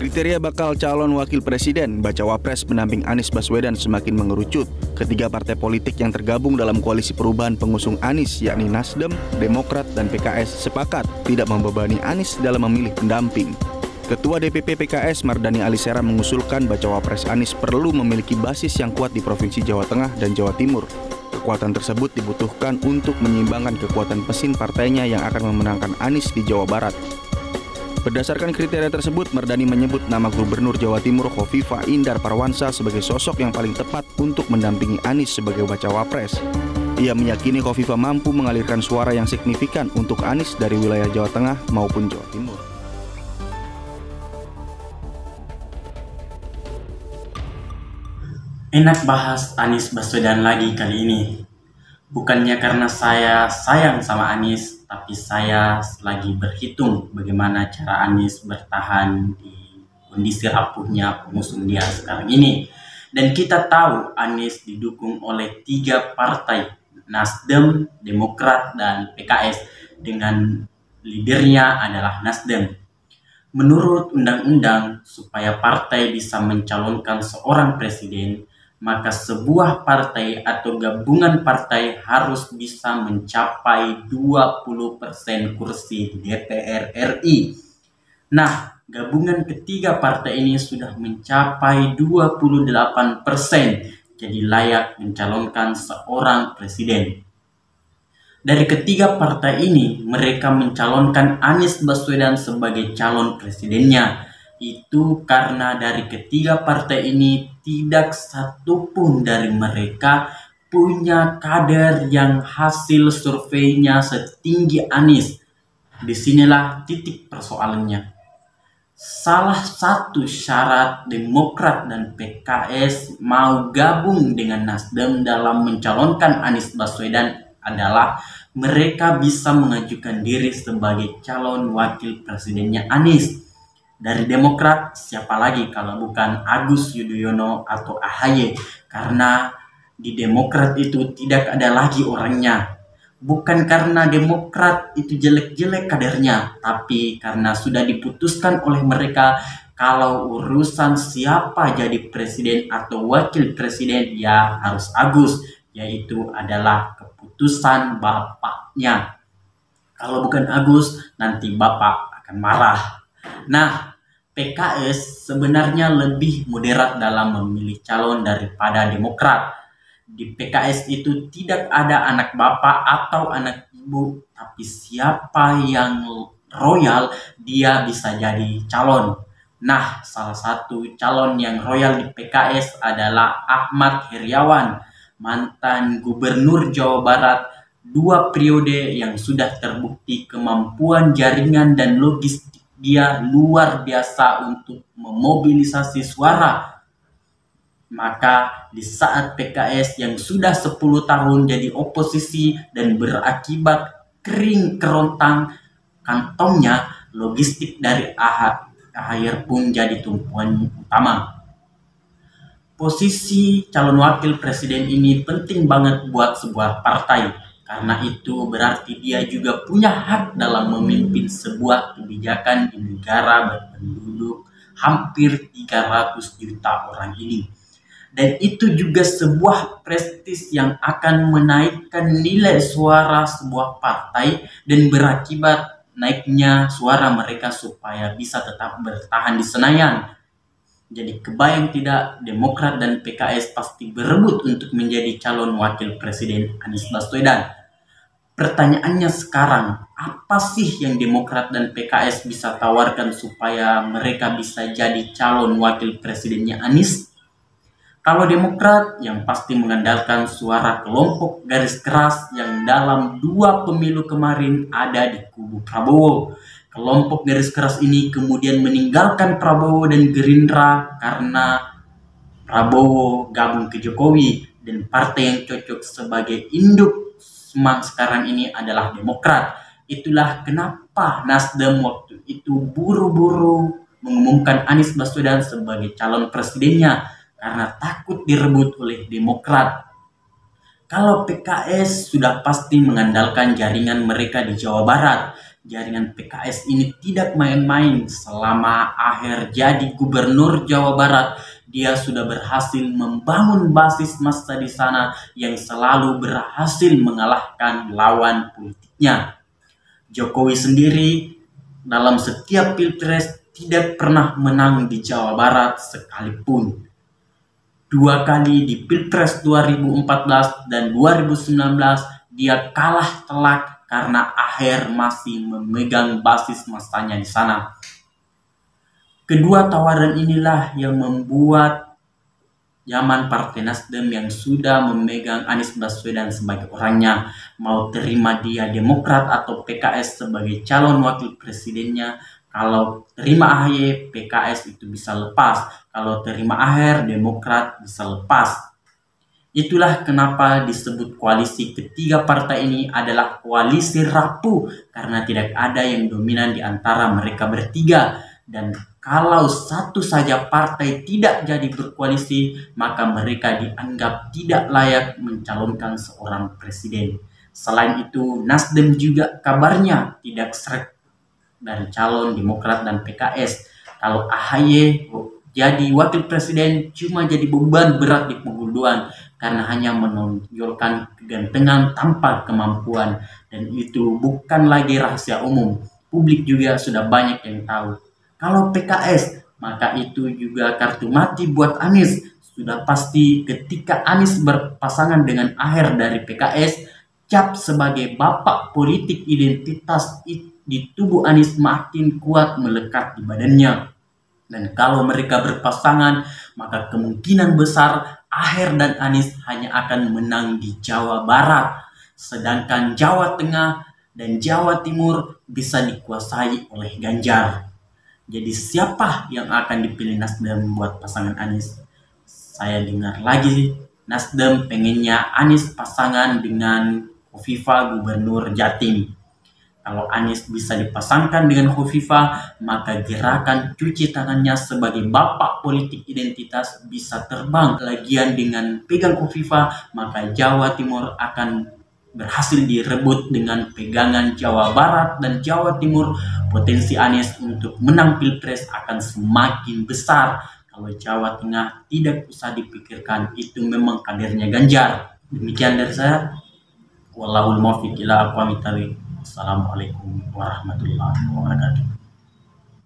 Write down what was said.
Kriteria bakal calon wakil presiden bacawa pres pendamping Anies Baswedan semakin mengerucut. Ketiga partai politik yang tergabung dalam koalisi perubahan pengusung Anies yakni Nasdem, Demokrat, dan PKS sepakat tidak membebani Anies dalam memilih pendamping. Ketua DPP PKS Mardani Alisera mengusulkan bacawa pres Anies perlu memiliki basis yang kuat di Provinsi Jawa Tengah dan Jawa Timur. Kekuatan tersebut dibutuhkan untuk menyeimbangkan kekuatan pesin partainya yang akan memenangkan Anies di Jawa Barat. Berdasarkan kriteria tersebut, Mardani menyebut nama Gubernur Jawa Timur Khofifah Indar Parawansa sebagai sosok yang paling tepat untuk mendampingi Anies sebagai bacawa pres. Ia meyakini Khofifah mampu mengalirkan suara yang signifikan untuk Anies dari wilayah Jawa Tengah maupun Jawa Timur. Enak bahas Anies Baswedan lagi kali ini. Bukannya karena saya sayang sama Anies, tapi saya lagi berhitung bagaimana cara Anies bertahan di kondisi rapuhnya pengusung dia sekarang ini. Dan kita tahu Anies didukung oleh 3 partai, Nasdem, Demokrat, dan PKS, dengan leadernya adalah Nasdem. Menurut undang-undang, supaya partai bisa mencalonkan seorang presiden, maka sebuah partai atau gabungan partai harus bisa mencapai 20% kursi di DPR RI. Nah, gabungan ketiga partai ini sudah mencapai 28%, jadi layak mencalonkan seorang presiden. Dari ketiga partai ini, mereka mencalonkan Anies Baswedan sebagai calon presidennya. Itu karena dari ketiga partai ini tidak satupun dari mereka punya kader yang hasil surveinya setinggi Anies. Disinilah titik persoalannya. Salah satu syarat Demokrat dan PKS mau gabung dengan Nasdem dalam mencalonkan Anies Baswedan adalah mereka bisa mengajukan diri sebagai calon wakil presidennya Anies. Dari Demokrat, siapa lagi kalau bukan Agus Yudhoyono atau AHY? Karena di Demokrat itu tidak ada lagi orangnya. Bukan karena Demokrat itu jelek-jelek kadernya, tapi karena sudah diputuskan oleh mereka kalau urusan siapa jadi presiden atau wakil presiden ya harus Agus, yaitu adalah keputusan bapaknya. Kalau bukan Agus, nanti bapak akan marah. Nah, PKS sebenarnya lebih moderat dalam memilih calon daripada Demokrat. Di PKS itu tidak ada anak bapak atau anak ibu, tapi siapa yang royal dia bisa jadi calon. Nah, salah satu calon yang royal di PKS adalah Ahmad Heriawan, mantan Gubernur Jawa Barat 2 periode yang sudah terbukti kemampuan jaringan dan logistik dia luar biasa untuk memobilisasi suara. Maka di saat PKS yang sudah 10 tahun jadi oposisi dan berakibat kering kerontang kantongnya, logistik dari AHY pun jadi tumpuan utama. Posisi calon wakil presiden ini penting banget buat sebuah partai. Karena itu berarti dia juga punya hak dalam memimpin sebuah kebijakan di negara berpenduduk hampir 300 juta orang ini. Dan itu juga sebuah prestis yang akan menaikkan nilai suara sebuah partai dan berakibat naiknya suara mereka supaya bisa tetap bertahan di Senayan. Jadi kebayang tidak, Demokrat dan PKS pasti berebut untuk menjadi calon wakil presiden Anies Baswedan. Pertanyaannya sekarang, apa sih yang Demokrat dan PKS bisa tawarkan supaya mereka bisa jadi calon wakil presidennya Anies? Kalau Demokrat yang pasti mengandalkan suara kelompok garis keras yang dalam 2 pemilu kemarin ada di kubu Prabowo. Kelompok garis keras ini kemudian meninggalkan Prabowo dan Gerindra karena Prabowo gabung ke Jokowi, dan partai yang cocok sebagai induk Semang sekarang ini adalah Demokrat. Itulah kenapa Nasdem waktu itu buru-buru mengumumkan Anies Baswedan sebagai calon presidennya karena takut direbut oleh Demokrat. Kalau PKS sudah pasti mengandalkan jaringan mereka di Jawa Barat. jaringan PKS ini tidak main-main. Selama Aher jadi gubernur Jawa Barat, dia sudah berhasil membangun basis massa di sana yang selalu berhasil mengalahkan lawan politiknya. Jokowi sendiri dalam setiap pilpres tidak pernah menang di Jawa Barat sekalipun. 2 kali di Pilpres 2014 dan 2019 dia kalah telak karena Aher masih memegang basis massanya di sana. Kedua tawaran inilah yang membuat zaman Partai Nasdem yang sudah memegang Anies Baswedan sebagai orangnya, mau terima dia Demokrat atau PKS sebagai calon wakil presidennya. Kalau terima AHY, PKS itu bisa lepas. Kalau terima Aher, Demokrat bisa lepas. Itulah kenapa disebut koalisi ketiga partai ini adalah koalisi rapuh, karena tidak ada yang dominan di antara mereka bertiga. Dan kalau satu saja partai tidak jadi berkoalisi, maka mereka dianggap tidak layak mencalonkan seorang presiden. Selain itu, Nasdem juga kabarnya tidak srek dari calon Demokrat dan PKS. Kalau AHY jadi wakil presiden cuma jadi beban berat di punggung doang, karena hanya menonjolkan kegantengan tanpa kemampuan, dan itu bukan lagi rahasia umum. Publik juga sudah banyak yang tahu. Kalau PKS, maka itu juga kartu mati buat Anies. Sudah pasti ketika Anies berpasangan dengan Aher dari PKS, cap sebagai bapak politik identitas di tubuh Anies makin kuat melekat di badannya. Dan kalau mereka berpasangan, maka kemungkinan besar Aher dan Anies hanya akan menang di Jawa Barat. Sedangkan Jawa Tengah dan Jawa Timur bisa dikuasai oleh Ganjar. Jadi siapa yang akan dipilih Nasdem buat pasangan Anies? Saya dengar lagi Nasdem pengennya Anies pasangan dengan Khofifah Gubernur Jatim. Kalau Anies bisa dipasangkan dengan Khofifah, maka gerakan cuci tangannya sebagai bapak politik identitas bisa terbang. Lagian dengan pegang Khofifah, maka Jawa Timur akan berhasil direbut. Dengan pegangan Jawa Barat dan Jawa Timur, potensi Anies untuk menang Pilpres akan semakin besar. Kalau Jawa Tengah tidak usah dipikirkan, itu memang kadernya Ganjar. Demikian dari saya. Wallahul muwaffiq ila aqwamit thoriq. Assalamualaikum warahmatullahi wabarakatuh.